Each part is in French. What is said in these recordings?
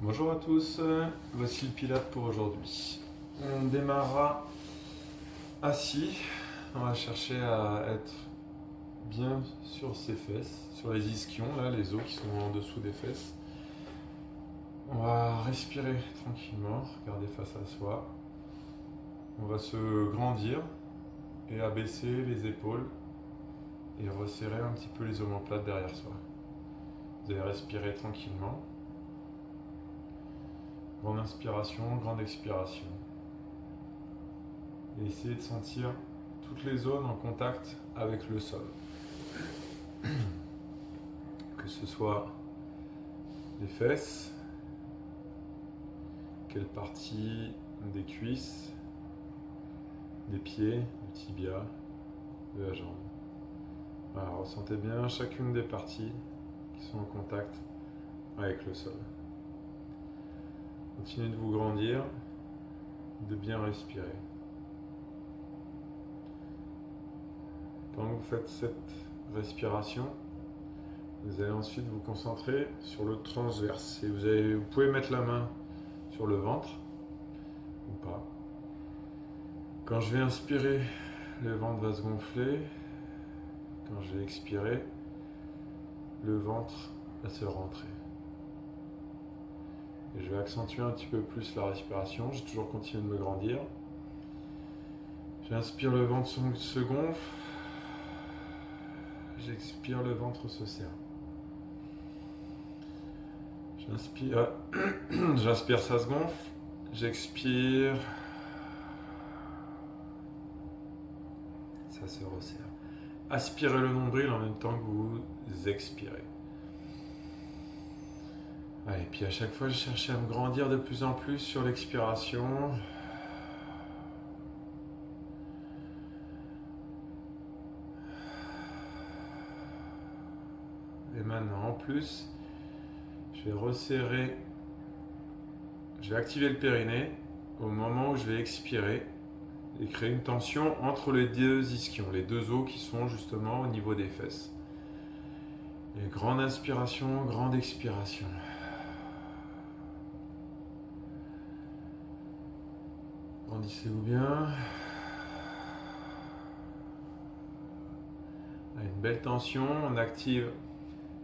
Bonjour à tous, voici le Pilate pour aujourd'hui. On démarrera assis, on va chercher à être bien sur ses fesses, sur les ischions, là, les os qui sont en dessous des fesses. On va respirer tranquillement, regarder face à soi. On va se grandir et abaisser les épaules et resserrer un petit peu les omoplates derrière soi. Vous allez respirer tranquillement. Grande inspiration, grande expiration. Et essayez de sentir toutes les zones en contact avec le sol. Que ce soit les fesses, quelle partie des cuisses, des pieds, du tibia, de la jambe. Voilà, ressentez bien chacune des parties qui sont en contact avec le sol. Continuez de vous grandir, de bien respirer. Pendant que vous faites cette respiration, vous allez ensuite vous concentrer sur le transverse. Et vous pouvez mettre la main sur le ventre ou pas. Quand je vais inspirer, le ventre va se gonfler. Quand je vais expirer, le ventre va se rentrer. Et je vais accentuer un petit peu plus la respiration. J'ai toujours continué de me grandir. J'inspire, le ventre se gonfle. J'expire, le ventre se serre. J'inspire, ça se gonfle. J'expire, ça se resserre. Aspirez le nombril en même temps que vous expirez. Et puis à chaque fois, je cherchais à me grandir de plus en plus sur l'expiration. Et maintenant, en plus, je vais resserrer, je vais activer le périnée au moment où je vais expirer et créer une tension entre les deux ischions, les deux os qui sont justement au niveau des fesses. Et grande inspiration, grande expiration. Grandissez-vous bien. Une belle tension, on active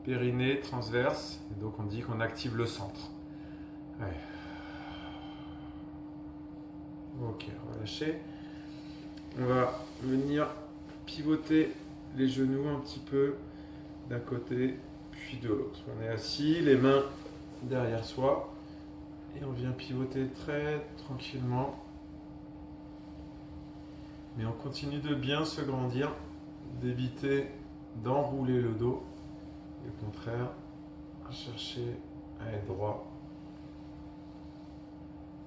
périnée, transverse, et donc on dit qu'on active le centre. Ouais. Ok, on va lâcher. On va venir pivoter les genoux un petit peu d'un côté puis de l'autre. On est assis, les mains derrière soi, et on vient pivoter très tranquillement. Mais on continue de bien se grandir, d'éviter d'enrouler le dos. Et au contraire, chercher à être droit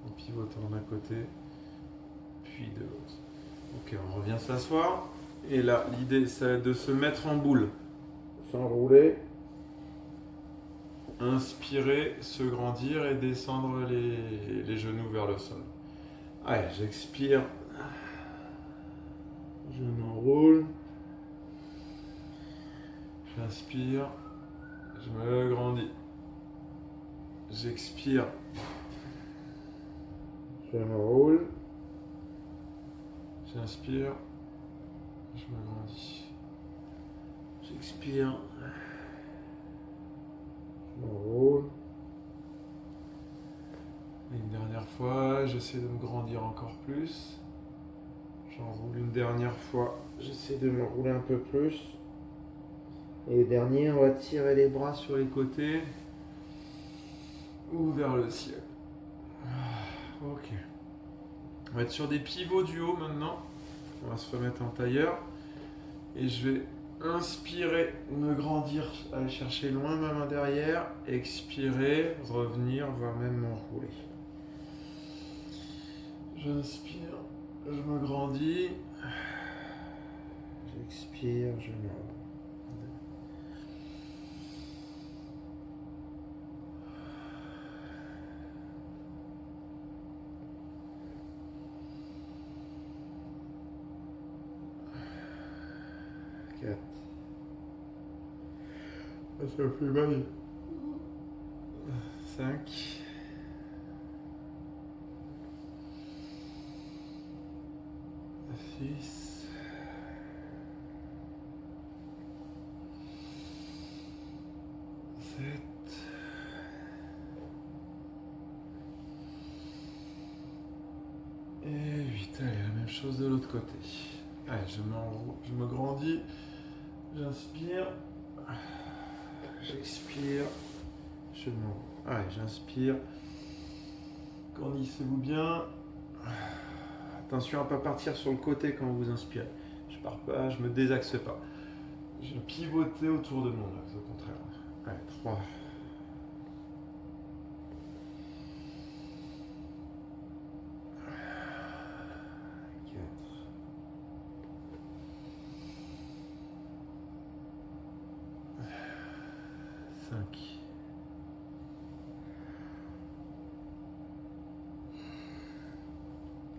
en pivotant d'un côté puis de l'autre. Ok, on revient s'asseoir. Et là, l'idée, c'est de se mettre en boule. S'enrouler. Inspirer, se grandir et descendre les genoux vers le sol. Allez, j'expire. Je m'enroule. J'inspire. Je me grandis. J'expire. Je me roule. J'inspire. Je me grandis. J'expire. Je me roule. Et une dernière fois, j'essaie de me grandir encore plus. J'enroule une dernière fois. J'essaie de me rouler un peu plus. Et dernier, on va tirer les bras sur les côtés ou vers le ciel. Ok. On va être sur des pivots du haut maintenant. On va se remettre en tailleur. Et je vais inspirer, me grandir, aller chercher loin ma main derrière. Expirer, revenir, voire même m'enrouler. J'inspire, je me grandis. J'expire, je m'enroule. Ça fait mal. 5, 6. 7. Et 8. Allez, la même chose de l'autre côté. Allez, je me grandis. J'inspire. J'expire. Je m'enroule. Allez, j'inspire. Grandissez-vous bien. Attention à ne pas partir sur le côté quand vous inspirez. Je pars pas, je me désaxe pas. Je pivotais autour de mon axe, au contraire. Allez, 3. 4. 5.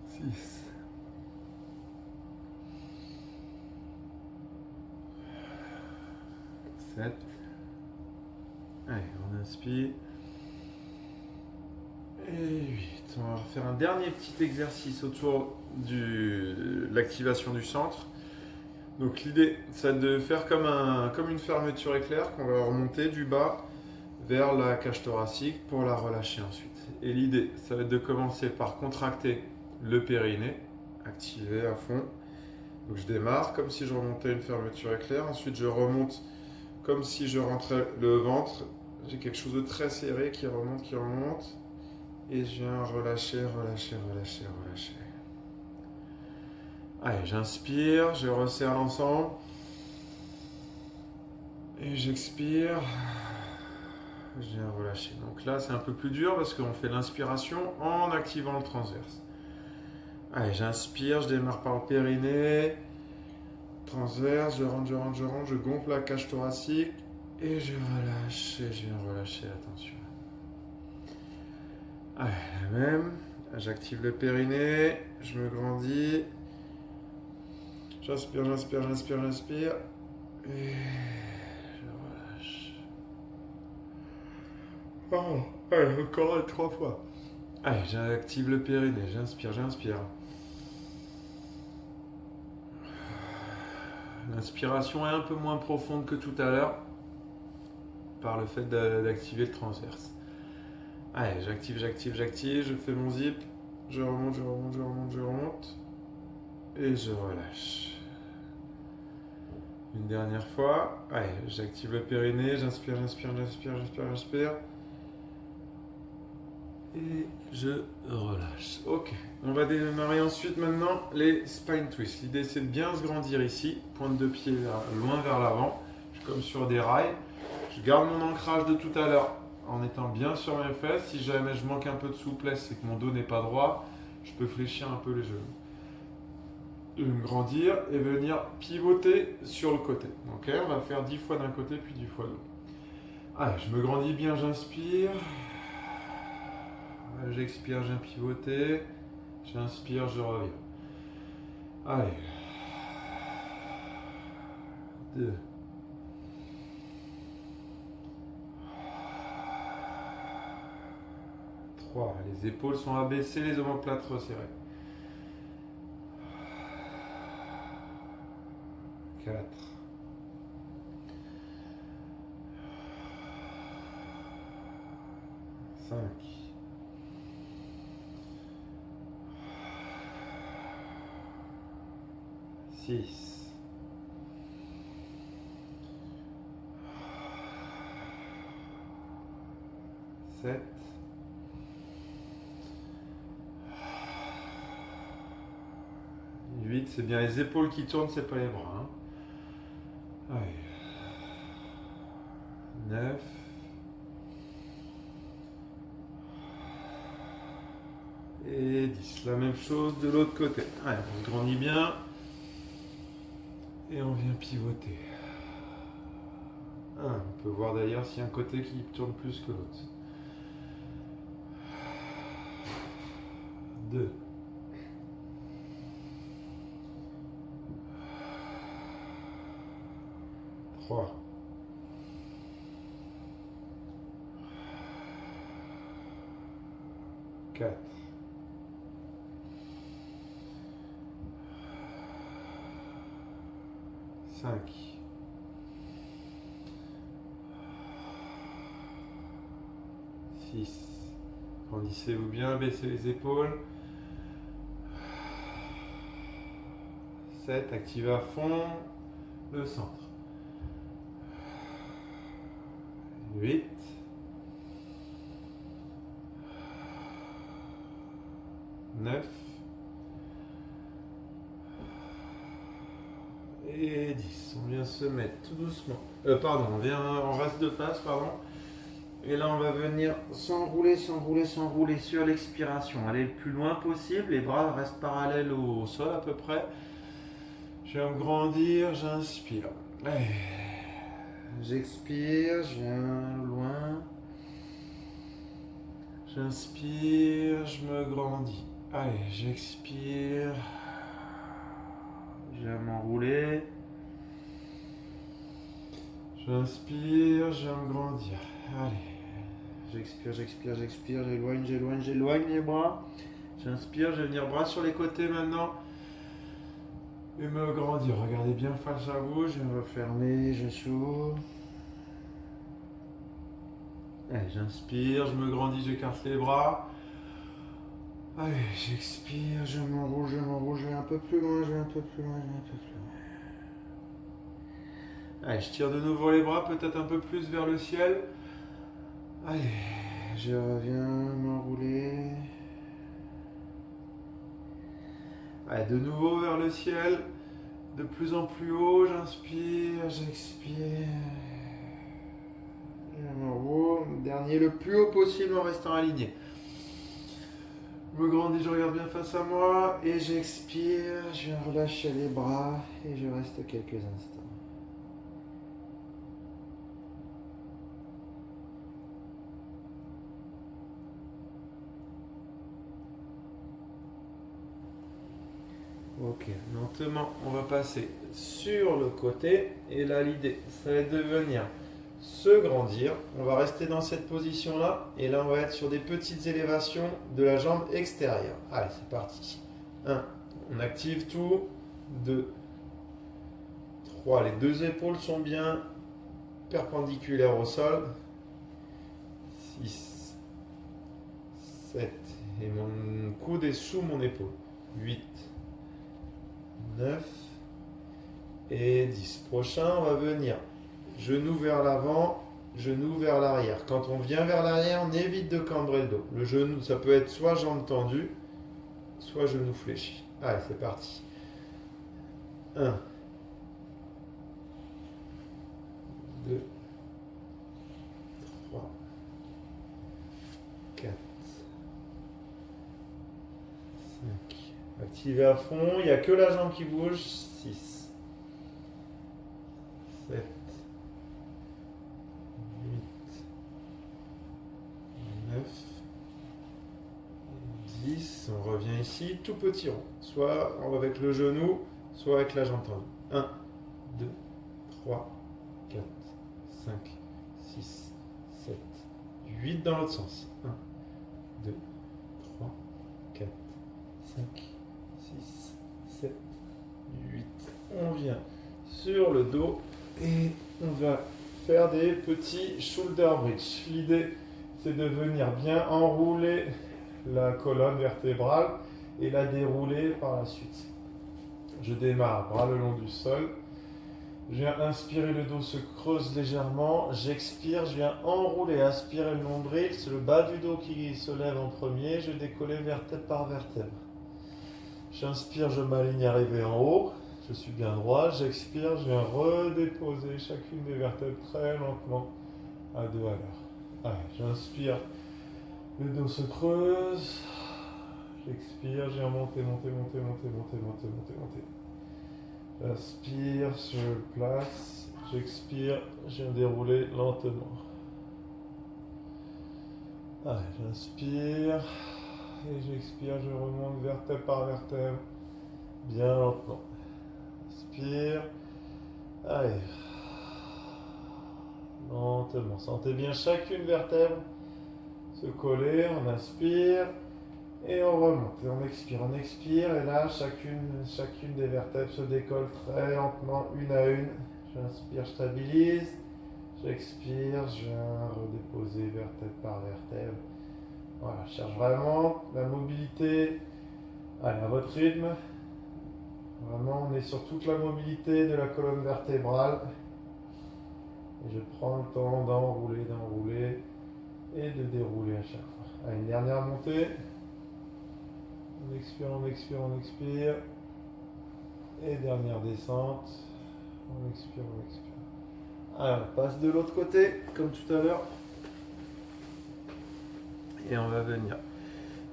6. 7. Allez, on inspire. Et 8. On va refaire un dernier petit exercice autour de l'activation du centre. Donc l'idée, c'est de faire comme une fermeture éclair qu'on va remonter du bas vers la cage thoracique pour la relâcher ensuite. Et l'idée, ça va être de commencer par contracter le périnée, activer à fond. Donc je démarre comme si je remontais une fermeture éclair. Ensuite, je remonte comme si je rentrais le ventre. J'ai quelque chose de très serré qui remonte, qui remonte. Et je viens relâcher, relâcher, relâcher, relâcher. Allez, j'inspire, je resserre l'ensemble. Et j'expire. Je viens relâcher. Donc là, c'est un peu plus dur parce qu'on fait l'inspiration en activant le transverse. Allez, j'inspire, je démarre par le périnée. Transverse, je rentre, je rentre, je rentre, je gonfle la cage thoracique. Et je relâche, et je viens relâcher la tension. Allez, la même. J'active le périnée, je me grandis. J'inspire, j'inspire, j'inspire, j'inspire. Et je relâche. Oh, allez, encore 3 fois. Allez, j'active le périnée, j'inspire, j'inspire. L'inspiration est un peu moins profonde que tout à l'heure par le fait d'activer le transverse. Allez, j'active, j'active, j'active, je fais mon zip, je remonte, je remonte, je remonte, je remonte. Et je relâche. Une dernière fois. Allez, j'active le périnée, j'inspire, j'inspire, j'inspire, j'inspire, j'inspire. Et je relâche. Ok. On va démarrer ensuite maintenant les spine twists. L'idée c'est de bien se grandir ici. Pointe de pied loin vers l'avant. Je suis comme sur des rails. Je garde mon ancrage de tout à l'heure en étant bien sur mes fesses. Si jamais je manque un peu de souplesse et que mon dos n'est pas droit, je peux fléchir un peu les genoux. De me grandir et venir pivoter sur le côté. Ok, on va faire 10 fois d'un côté puis 10 fois de l'autre. Allez, je me grandis bien, j'inspire. J'expire, je viens pivoter. J'inspire, je reviens. Allez. 2. 3. Les épaules sont abaissées, les omoplates resserrées. 4. 5. 6. 7. 8. C'est bien les épaules qui tournent, c'est pas les bras. Hein. Allez. 9. 10. La même chose de l'autre côté. Allez, on se grandit bien. Et on vient pivoter. On peut voir d'ailleurs s'il y a un côté qui tourne plus que l'autre. 2. 3. 4. 5. 6. Grandissez-vous bien, baissez les épaules. 7. Activez à fond le centre. 8. 9. Et 10. On vient se mettre tout doucement. Pardon, on reste de face, pardon. Et là, on va venir s'enrouler sur l'expiration. Aller le plus loin possible. Les bras restent parallèles au sol à peu près. Je viens me grandir, j'inspire. Allez. J'expire, je viens loin. J'inspire, je me grandis. Allez, j'expire. Je viens m'enrouler. J'inspire, je viens me grandir. Allez. J'expire, j'éloigne les bras. J'inspire, je vais venir bras sur les côtés maintenant. Et me grandir. Regardez bien face à vous, je vais me refermer, je s'ouvre. Allez, j'inspire, je me grandis, j'écarte les bras. Allez, j'expire, je m'enroule, je vais un peu plus loin, Allez, je tire de nouveau les bras, peut-être un peu plus vers le ciel. Allez, je reviens m'enrouler. Allez, de nouveau vers le ciel. De plus en plus haut, j'inspire, j'expire. Je m'enroule. Dernier, le plus haut possible en restant aligné. Je me grandis, je regarde bien face à moi. Et j'expire, je viens relâcher les bras. Et je reste quelques instants. Ok, lentement, on va passer sur le côté. Et là, l'idée, ça va être de venir se grandir. On va rester dans cette position-là. Et là, on va être sur des petites élévations de la jambe extérieure. Allez, c'est parti. 1, on active tout. 2, 3, les deux épaules sont bien perpendiculaires au sol. 6, 7, et mon coude est sous mon épaule. 8, 9 et 10. Prochain, on va venir genou vers l'avant, genou vers l'arrière. Quand on vient vers l'arrière, on évite de cambrer le dos. Le genou, ça peut être soit jambe tendue, soit genou fléchi. Allez, c'est parti. 1, 2, 3, 4, 5. Activez à fond, il n'y a que la jambe qui bouge. 6, 7, 8, 9, 10. On revient ici, tout petit rond. Soit avec le genou, soit avec la jambe tendue. 1, 2, 3, 4, 5, 6, 7, 8 dans l'autre sens. 1, 2, 3, 4, 5, 6, 7, 8. On vient sur le dos et on va faire des petits shoulder bridge. L'idée, c'est de venir bien enrouler la colonne vertébrale et la dérouler par la suite. Je démarre, bras le long du sol. Je viens inspirer, le dos se creuse légèrement. J'expire, je viens enrouler, aspirer le nombril. C'est le bas du dos qui se lève en premier. Je décolle vertèbre par vertèbre. J'inspire, je m'aligne arrivé en haut. Je suis bien droit. J'expire, je viens redéposer chacune des vertèbres très lentement à 2 à l'heure. Allez, j'inspire, le dos se creuse. J'expire, je viens monter. J'inspire, je le place. J'expire, je viens dérouler lentement. Allez, j'inspire et j'expire, je remonte vertèbre par vertèbre, bien lentement. Inspire, allez, lentement. Sentez bien chacune vertèbre se coller. On inspire Et on remonte. Et on expire. Et là, chacune des vertèbres se décolle très lentement, une à une. J'inspire, je stabilise. J'expire, je viens redéposer vertèbre par vertèbre. Voilà, je cherche vraiment la mobilité. Allez, à votre rythme. Vraiment, on est sur toute la mobilité de la colonne vertébrale. Et je prends le temps d'enrouler et de dérouler à chaque fois. Allez, une dernière montée. On expire, on expire, on expire. Et dernière descente. On expire, on expire. Alors, on passe de l'autre côté, comme tout à l'heure. Et on va venir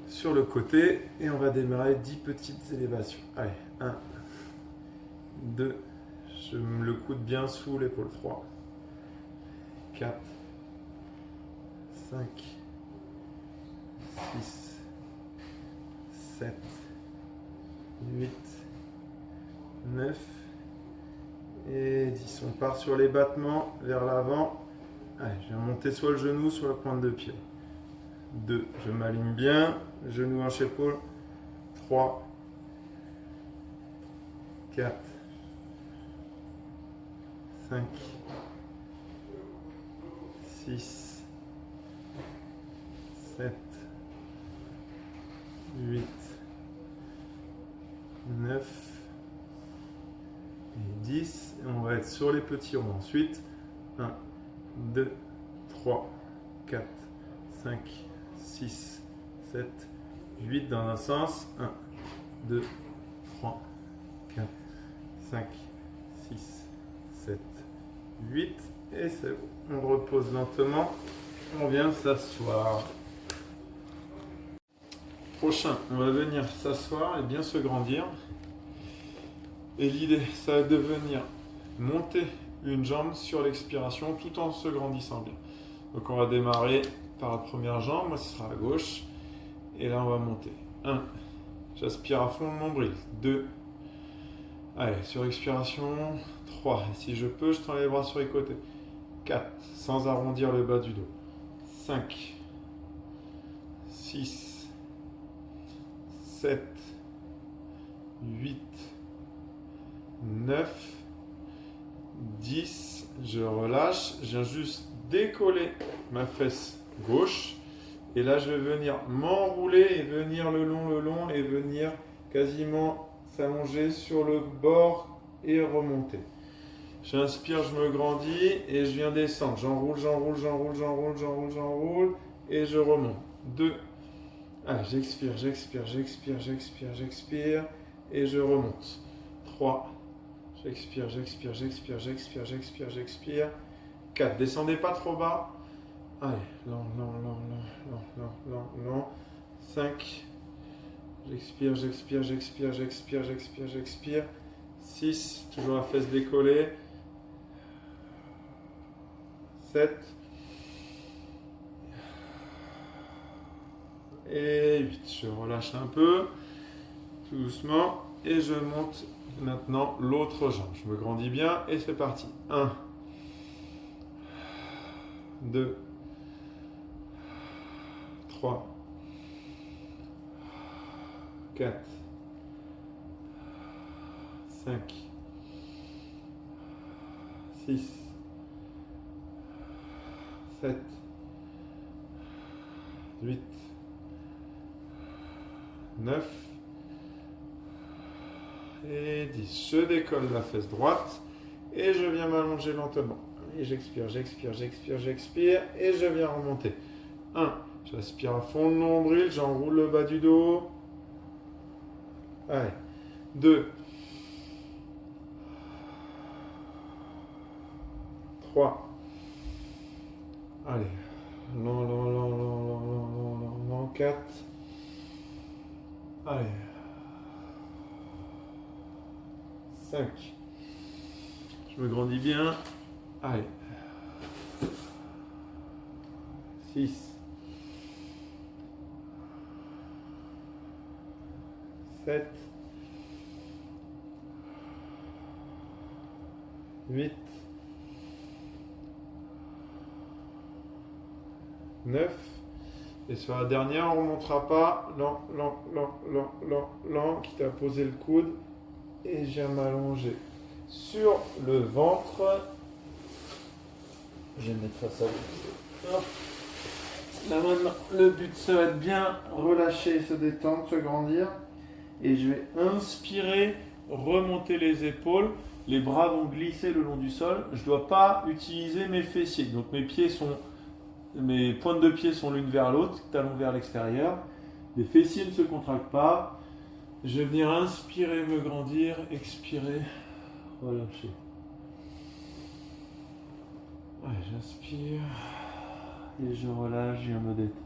sur le côté et on va démarrer 10 petites élévations. Allez, 1, 2, je me le coude bien sous l'épaule. 3, 4, 5, 6, 7, 8, 9 et 10. On part sur les battements vers l'avant. Allez, je viens monter soit le genou, soit la pointe de pied. 2, je m'aligne bien, genou hanche épaule. 3, 4, 5, 6, 7, 8, 9 et 10. Et on va être sur les petits ronds. Ensuite, 1, 2, 3, 4, 5, 6, 7, 8 dans un sens. 1, 2, 3, 4, 5, 6, 7, 8. Et c'est bon. On repose lentement. On vient s'asseoir. Prochain, on va venir s'asseoir et bien se grandir. Et l'idée, ça va de venir monter une jambe sur l'expiration tout en se grandissant bien. Donc on va démarrer par la première jambe, moi ce sera à gauche. Et là on va monter. 1, j'aspire à fond le nombril. 2, allez, sur expiration. 3, et si je peux, je tends les bras sur les côtés. 4, sans arrondir le bas du dos. 5, 6, 7, 8, 9, 10, je relâche, je viens juste décoller ma fesse gauche et là je vais venir m'enrouler et venir le long et venir quasiment s'allonger sur le bord et remonter. J'inspire, je me grandis et je viens descendre, j'enroule et je remonte. 2, allez, j'expire et je remonte. 3, j'expire. 4, descendez pas trop bas. Allez, lent. 5, j'expire. 6, toujours la fesse décollée. 7 et 8. Je relâche un peu, tout doucement, et je monte maintenant l'autre jambe. Je me grandis bien et c'est parti. 1, 2, 3, 4, 5, 6, 7, 8, 9 et 10. Je décolle la fesse droite et je viens m'allonger lentement. Et j'expire et je viens remonter. 1, j'aspire à fond le nombril, j'enroule le bas du dos. Allez. 2, 3, allez, lent, 4, allez, 5, je me grandis bien, allez, 6, 7, 8, 9, Et sur la dernière, on ne remontera pas. Lent, lent, lent, lent, lent, lent. Quitte à poser le coude. Et je viens m'allonger sur le ventre. Je vais me mettre face à vous. Hop. Là maintenant, le but ça va être bien relâcher, se détendre, se grandir. Et je vais inspirer, remonter les épaules. Les bras vont glisser le long du sol. Je ne dois pas utiliser mes fessiers. Donc mes pointes de pied sont l'une vers l'autre, talons vers l'extérieur. Les fessiers ne se contractent pas. Je vais venir inspirer, me grandir, expirer, relâcher. Ouais, j'inspire et je relâche, je viens me détendre.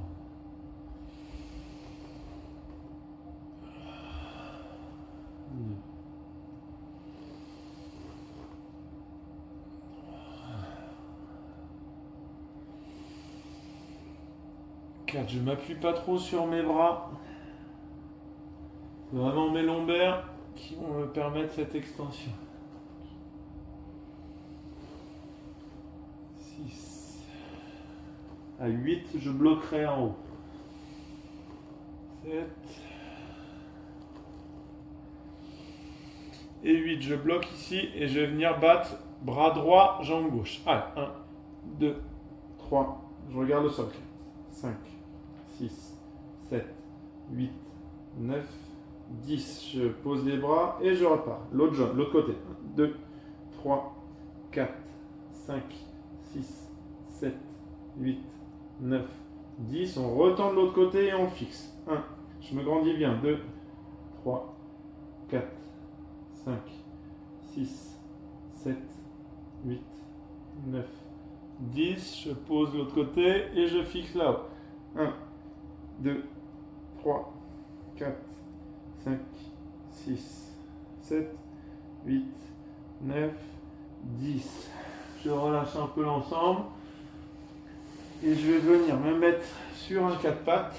Je ne m'appuie pas trop sur mes bras. C'est vraiment mes lombaires qui vont me permettre cette extension. 6. À 8, je bloquerai en haut. 7. Et 8, je bloque ici et je vais venir battre bras droit, jambe gauche. Allez, 1, 2, 3. Je regarde le sol. 5. 6, 7, 8, 9, 10. Je pose les bras et je repars. L'autre jambe, l'autre côté. 1, 2, 3, 4, 5, 6, 7, 8, 9, 10. On retend de l'autre côté et on fixe. 1. Je me grandis bien. 2, 3, 4, 5, 6, 7, 8, 9, 10. Je pose de l'autre côté et je fixe là-haut. 1, 2, 3, 4, 5, 6, 7, 8, 9, 10. Je relâche un peu l'ensemble. Et je vais venir me mettre sur un 4 pattes.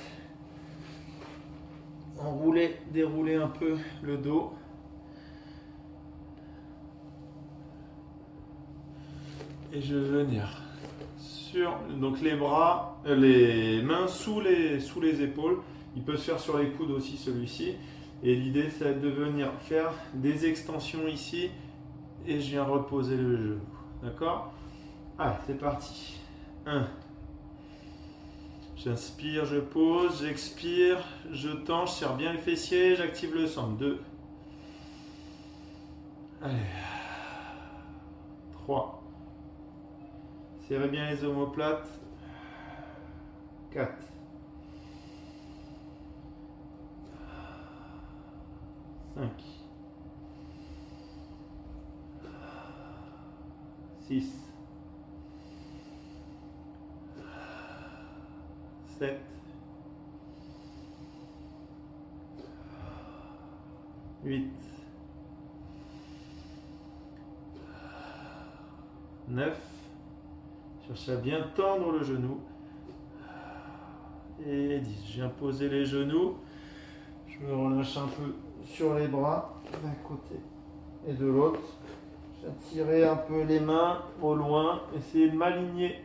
Enrouler, dérouler un peu le dos. Et je vais venir sur donc les bras, les mains sous les épaules. Il peut se faire sur les coudes aussi celui-ci. Et l'idée ça va être de venir faire des extensions ici. Et je viens reposer le genou. D'accord ? Allez, c'est parti. 1. J'inspire, je pose, j'expire, je tends, je serre bien les fessiers, j'active le centre. 2. Allez. 3. Serrez bien les omoplates. 4. 5. 6. 7. 8. 9. Cherchez à bien tendre le genou. Et 10. Je viens poser les genoux. Je me relâche un peu sur les bras d'un côté et de l'autre. Je viens tirer un peu les mains au loin. Essayez de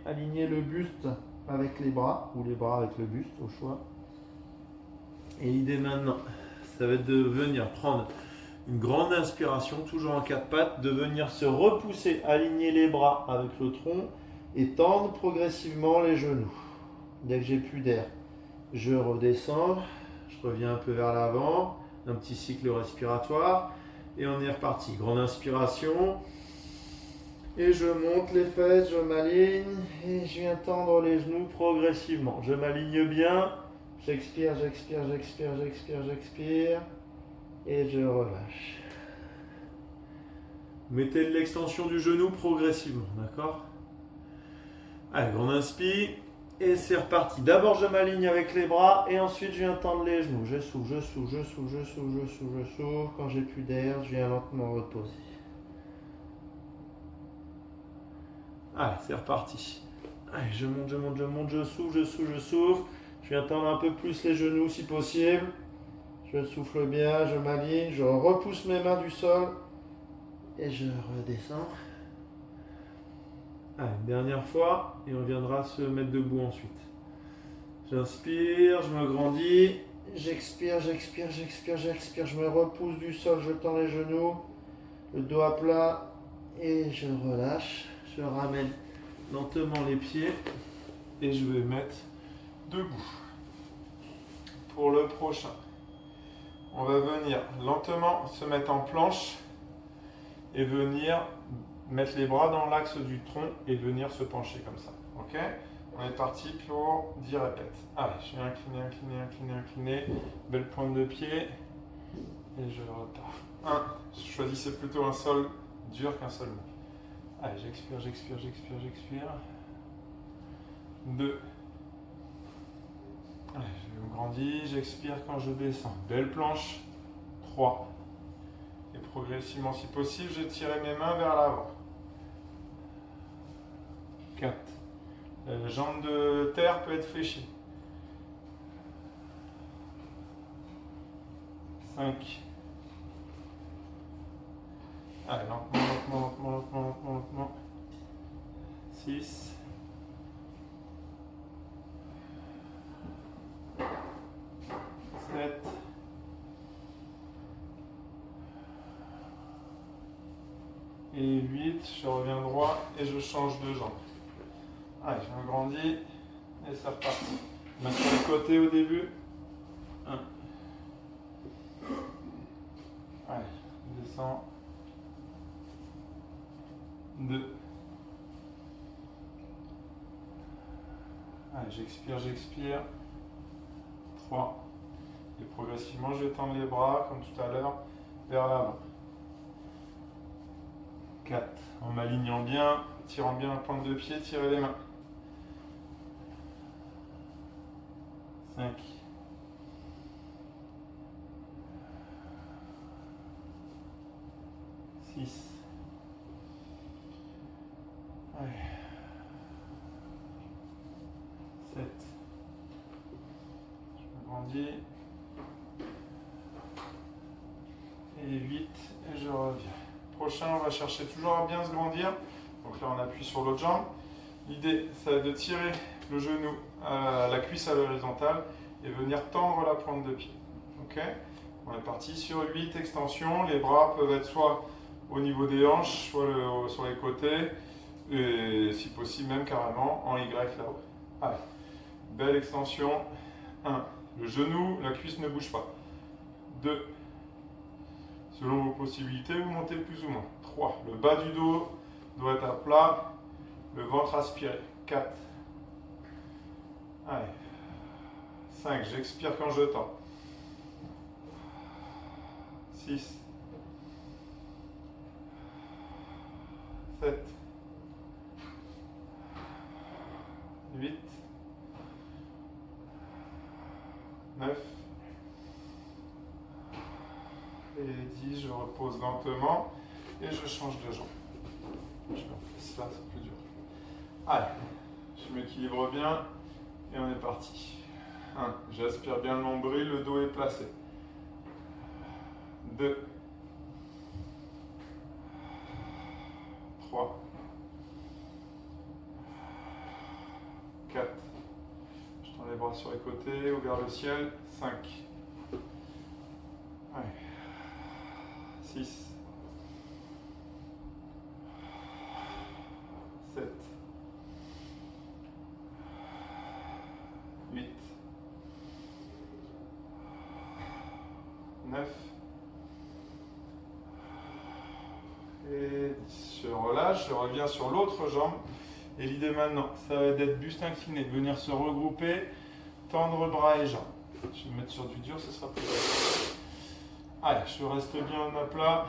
aligner le buste avec les bras ou les bras avec le buste au choix. Et l'idée maintenant, ça va être de venir prendre une grande inspiration, toujours en 4 pattes, de venir se repousser, aligner les bras avec le tronc et tendre progressivement les genoux. Dès que j'ai plus d'air, je redescends, je reviens un peu vers l'avant, un petit cycle respiratoire et on est reparti. Grande inspiration et je monte les fesses, je m'aligne et je viens tendre les genoux progressivement. Je m'aligne bien, j'expire, j'expire, j'expire, j'expire, j'expire et je relâche. Mettez de l'extension du genou progressivement, d'accord ? Allez, grande inspire. Et c'est reparti. D'abord, je m'aligne avec les bras et ensuite, je viens tendre les genoux. Je souffle, je souffle, je souffle, je souffle, je souffle, je souffle. Quand j'ai plus d'air, je viens lentement reposer. Allez, c'est reparti. Allez, je monte, je monte, je monte, je souffle, je souffle, je souffle. Je viens tendre un peu plus les genoux si possible. Je souffle bien, je m'aligne, je repousse mes mains du sol et je redescends. Allez, dernière fois, et on viendra se mettre debout ensuite. J'inspire, je me grandis. J'expire, j'expire, j'expire, j'expire. Je me repousse du sol, je tends les genoux. Le dos à plat. Et je relâche. Je ramène lentement les pieds. Et je vais mettre debout. Pour le prochain, on va venir lentement se mettre en planche et venir mettre les bras dans l'axe du tronc et venir se pencher comme ça. Ok? On est parti pour 10 répètes. Allez, je vais incliner, incliner, incliner, incliner. Belle pointe de pied. Et je repars. 1. Choisissez plutôt un sol dur qu'un sol mou. Allez, j'expire, j'expire, j'expire, j'expire. 2. Allez, je me grandis, j'expire quand je descends. Belle planche. 3. Et progressivement, si possible, je tire mes mains vers l'avant. 4. La jambe de terre peut être fléchie. 5. Allez, lentement, lentement, lentement, lentement, lentement, lentement. 6. 7. Et 8, je reviens droit et je change de jambe. Allez, je me grandis et c'est reparti. Main sur le côté au début. 1. Allez, je descends. 2. Allez, j'expire, j'expire. 3. Et progressivement, je vais tendre les bras, comme tout à l'heure, vers l'avant. 4. En m'alignant bien, tirant bien la pointe de pied, tirez les mains. 5. 6. Allez. 7. Je me grandis. Et 8. Et je reviens. Prochain, on va chercher toujours à bien se grandir. Donc là, on appuie sur l'autre jambe. L'idée, ça va être de tirer le genou à la cuisse à l'horizontale et venir tendre la pointe de pied. Ok? On est parti sur 8 extensions. Les bras peuvent être soit au niveau des hanches, soit sur les côtés, et si possible même carrément en Y là-haut. Allez, belle extension. 1. Le genou, la cuisse ne bouge pas. 2. Selon vos possibilités, vous montez plus ou moins. 3. Le bas du dos doit être à plat, le ventre aspiré. 4. Allez. 5. J'expire quand je tends. 6. 7. 8. 9. Et 10, je repose lentement et je change de jambe. Je me place là, c'est plus dur. Allez, je m'équilibre bien et on est parti. 1. J'aspire bien le nombril, le dos est placé. 2. 3. 4. Je tends les bras sur les côtés, ouvert le ciel. 5. Allez. 6. 7. 8. 9. Et 10. Je relâche, je reviens sur l'autre jambe. Et l'idée maintenant, ça va être d'être buste incliné, venir se regrouper, tendre bras et jambes. Je vais me mettre sur du dur, ce sera plus facile. Allez, je reste bien à plat.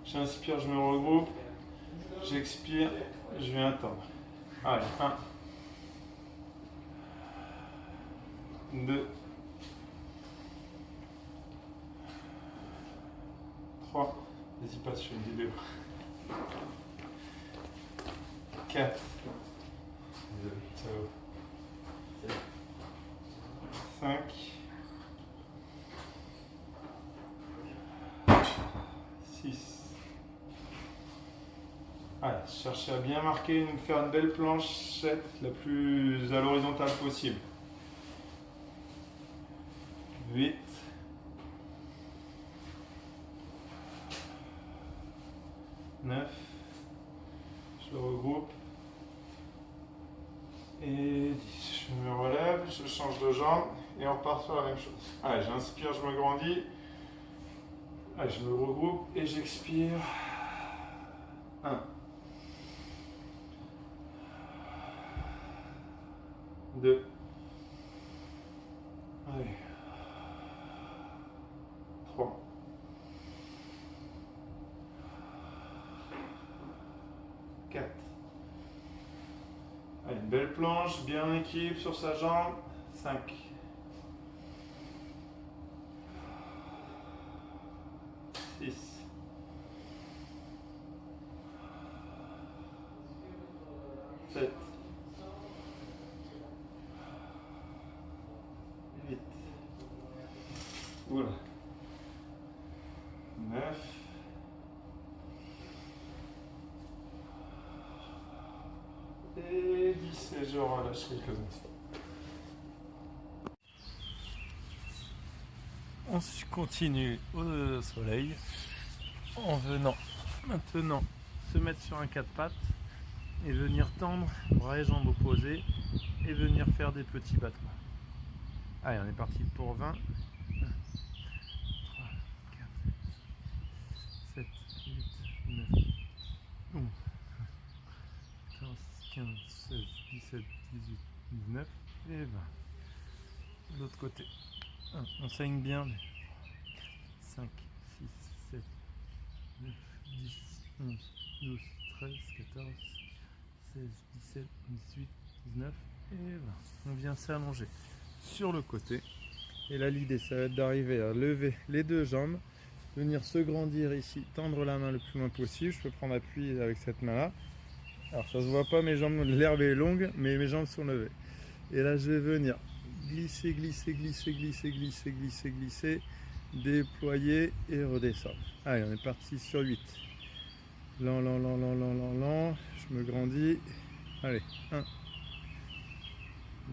J'inspire, je me regroupe. J'expire, je viens tendre. Allez, 1. 2. 3. N'hésite pas sur une vidéo. 4. Ciao. 5. 6. Allez, cherchez à bien marquer, faire une belle planchette la plus à l'horizontale possible. 8, 9, je le regroupe, et 10. Je me relève, je change de jambe, et on repart sur la même chose. Allez, j'inspire, je me grandis. Allez, je me regroupe, et j'expire. 1, 2, allez, 3, 4. Allez, une belle planche, bien en équilibre sur sa jambe. 5. 6. 7. 8. Oula. 9. Et 10. Et je relâche quelques instants. On continue au soleil en venant maintenant se mettre sur un 4 pattes et venir tendre bras et jambes opposés et venir faire des petits battements. Allez, on est parti pour 20. 1, 3, 4, 7, 8, 9, 11, 14, 15, 16, 17, 18, 19 et 20. De l'autre côté. On saigne bien. 5, 6, 7, 9, 10, 11, 12, 13, 14, 16, 17, 18, 19 et 20. On vient s'allonger sur le côté. Et là, l'idée, ça va être d'arriver à lever les deux jambes, venir se grandir ici, tendre la main le plus loin possible. Je peux prendre appui avec cette main-là. Alors, ça se voit pas, mes jambes, l'herbe est longue, mais mes jambes sont levées. Et là, je vais venir glisser, glisser, glisser, glisser, glisser, glisser, glisser, déployer et redescendre. Allez, on est parti sur 8. Lent, lent, lent, lent, lent, lent, lent. Je me grandis. Allez, 1.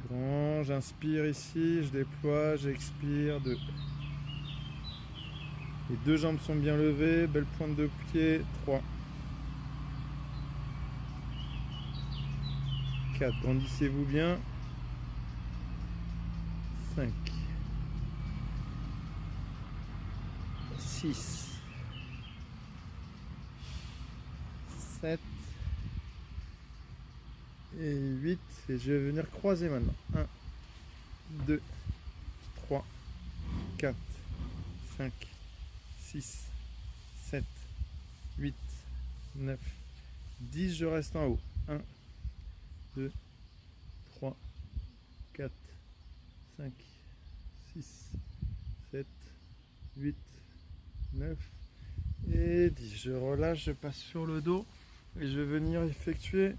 Grand, j'inspire ici, je déploie, j'expire, 2. Les deux jambes sont bien levées, belle pointe de pied, 3. 4, grandissez-vous bien. 5. 6. 7. Et 8. Et je vais venir croiser maintenant. 1, 2, 3, 4, 5, 6, 7, 8, 9, 10. Je reste en haut. 1, 2, 3, 4, 5, 6, 7, 8, 9 et 10. Je relâche, je passe sur le dos et je vais venir effectuer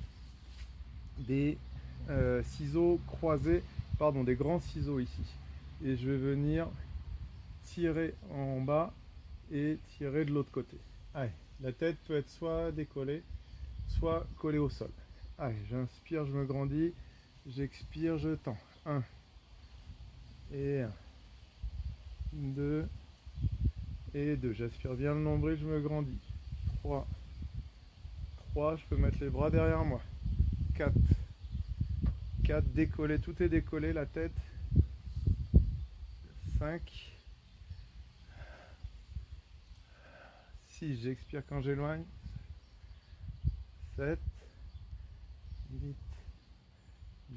des ciseaux croisés, pardon, des grands ciseaux ici. Et je vais venir tirer en bas et tirer de l'autre côté. Allez, la tête peut être soit décollée, soit collée au sol. Allez, j'inspire, je me grandis, j'expire, je tends. 1 et 1, 2 et 2. J'aspire bien le nombril, je me grandis. 3, 3, je peux mettre les bras derrière moi. 4, 4, décollé, tout est décollé, la tête. 5, 6, j'expire quand j'éloigne. 7, 8,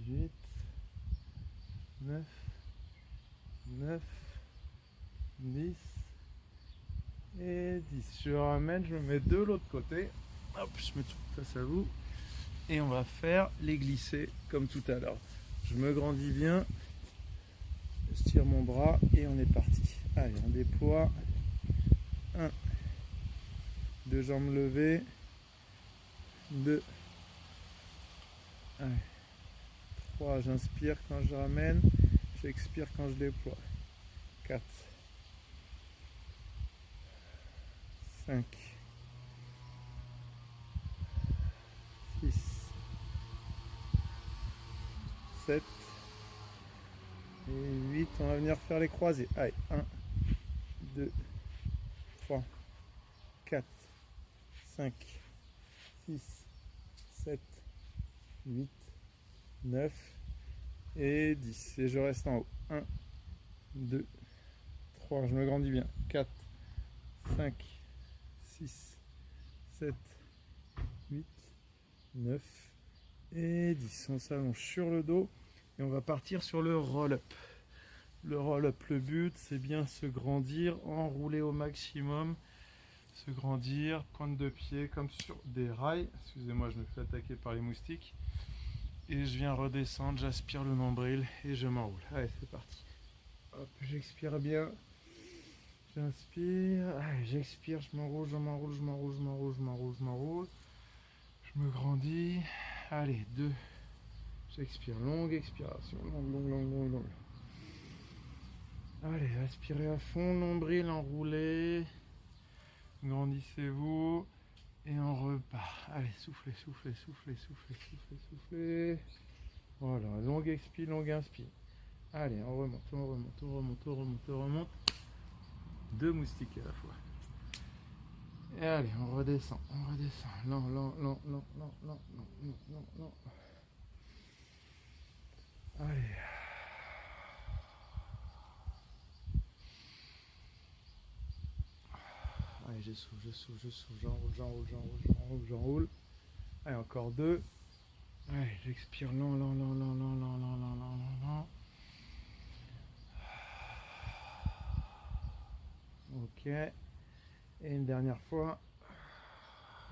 8, 9, 9, 10 et 10. Je ramène, je me mets de l'autre côté. Hop, je me trouve face à vous. Et on va faire les glisser comme tout à l'heure. Je me grandis bien. Je tire mon bras et on est parti. Allez, on déploie. 1, 2 jambes levées. 2. Allez. 3, j'inspire quand je ramène. J'expire quand je déploie. 4. 5. 6. 7. Et 8, on va venir faire les croisés. Allez, 1, 2, 3, 4, 5, 6, 7, 8, 9 et 10. Et je reste en haut. 1, 2, 3, je me grandis bien. 4, 5, 6, 7, 8, 9 et 10. On s'allonge sur le dos et on va partir sur le roll-up. Le roll-up, le but, c'est bien se grandir, enrouler au maximum, se grandir, pointe de pied comme sur des rails. Excusez-moi, je me fais attaquer par les moustiques. Et je viens redescendre, j'aspire le nombril et je m'enroule. Allez, c'est parti. Hop, j'expire bien. J'inspire, allez, j'expire, je m'enroule, je m'enroule, je m'enroule, je m'enroule, je m'enroule, je m'enroule. Je me grandis. Allez, 2. J'expire, longue expiration, longue, longue, longue, longue, longue. Allez, aspirez à fond, nombril enroulé. Grandissez-vous. Et on repart. Allez, soufflez, soufflez, soufflez, soufflez, soufflez, soufflez. Voilà, longue expire, longue inspire. Allez, on remonte, on remonte, on remonte, on remonte, on remonte. 2 moustiques à la fois. Et allez, on redescend, on redescend. Lent, lent, lent, lent, lent, lent, lent, lent, lent, lent. Allez. Allez, je souffle, je souffle, je souffle, j'enroule, j'enroule, j'enroule, j'enroule, j'enroule. Allez, encore 2. Allez, j'expire lent, lent, lent, lent, lent, lent, lent, lent, lent, lent. Ok. Et une dernière fois.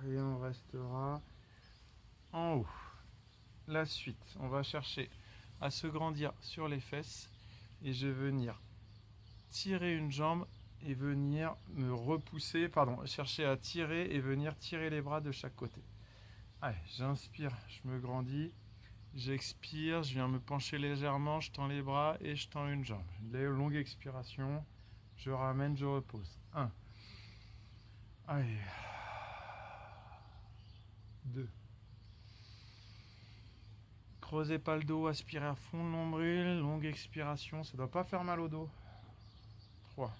Et on restera en haut. La suite, on va chercher à se grandir sur les fesses. Et je vais venir tirer une jambe et venir me repousser, chercher à tirer et venir tirer les bras de chaque côté. Allez, j'inspire, je me grandis, j'expire, je viens me pencher légèrement, je tends les bras et je tends une jambe. Longue expiration, je ramène, je repose. 1. Allez. 2. Creusez pas le dos, aspirez à fond le nombril, longue expiration, ça doit pas faire mal au dos. 3.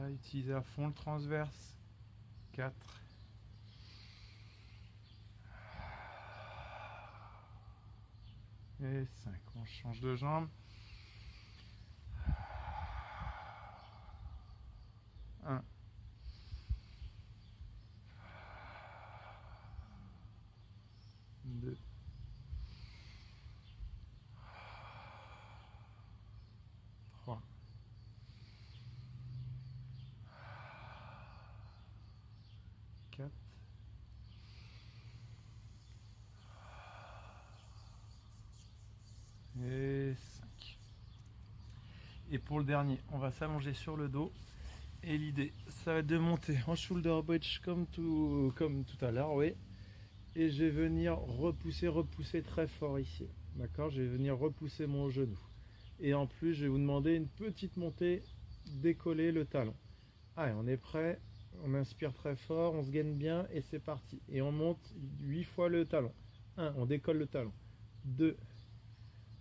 Utilisez à fond le transverse. 4. Et 5. On change de jambe. 1. 2. 3. 4. Et 5. Et pour le dernier, on va s'allonger sur le dos. Et l'idée, ça va être de monter en shoulder bridge comme tout à l'heure, oui. Et je vais venir repousser très fort ici. D'accord? Je vais venir repousser mon genou. Et en plus, je vais vous demander une petite montée, décoller le talon. Allez, on est prêt. On inspire très fort, on se gaine bien et c'est parti. Et on monte 8 fois le talon. 1, on décolle le talon. 2,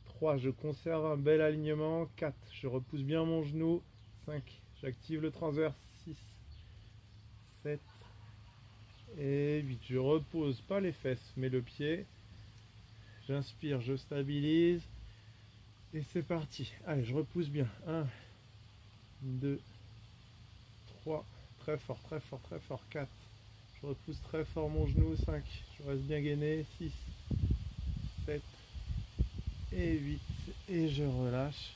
3, je conserve un bel alignement. 4, je repousse bien mon genou. 5, j'active le transverse. 6, 7 et 8. Je repose pas les fesses, mais le pied. J'inspire, je stabilise. Et c'est parti. Allez, je repousse bien. 1, 2, 3. Très fort, très fort, très fort. 4. Je repousse très fort mon genou. 5. Je reste bien gainé. 6, 7 et 8. Et je relâche.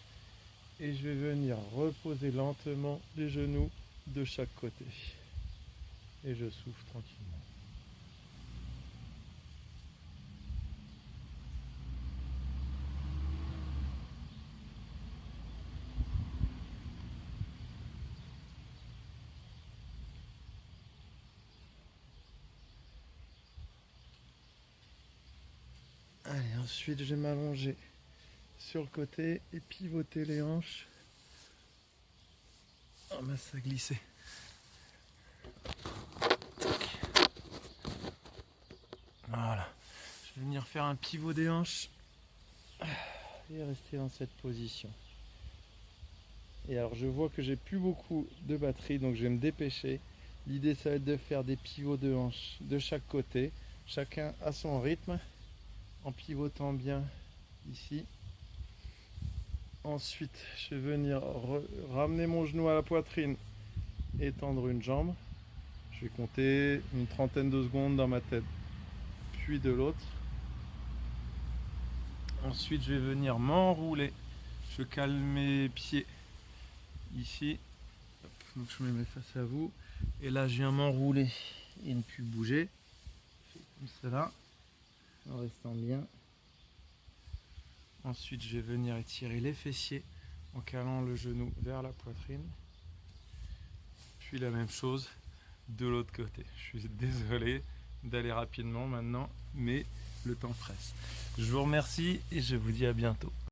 Et je vais venir reposer lentement les genoux de chaque côté. Et je souffle tranquillement. Allez, ensuite je vais m'allonger sur le côté et pivoter les hanches. Oh mince, ça a glissé. Voilà. Je vais venir faire un pivot des hanches Et rester dans cette position. Et alors je vois que j'ai plus beaucoup de batterie, donc je vais me dépêcher. L'idée ça va être de faire des pivots de hanches de chaque côté, chacun à son rythme, en pivotant bien ici. Ensuite je vais venir ramener mon genou à la poitrine, étendre une jambe. Je vais compter une trentaine de secondes dans ma tête, puis de l'autre. Ensuite je vais venir m'enrouler, je cale mes pieds ici. Hop, donc je me mets face à vous et là je viens m'enrouler et ne plus bouger. Je fais comme cela en restant bien. Ensuite je vais venir étirer les fessiers en calant le genou vers la poitrine. Puis la même chose de l'autre côté. Je suis désolé d'aller rapidement maintenant, mais le temps presse. Je vous remercie et je vous dis à bientôt.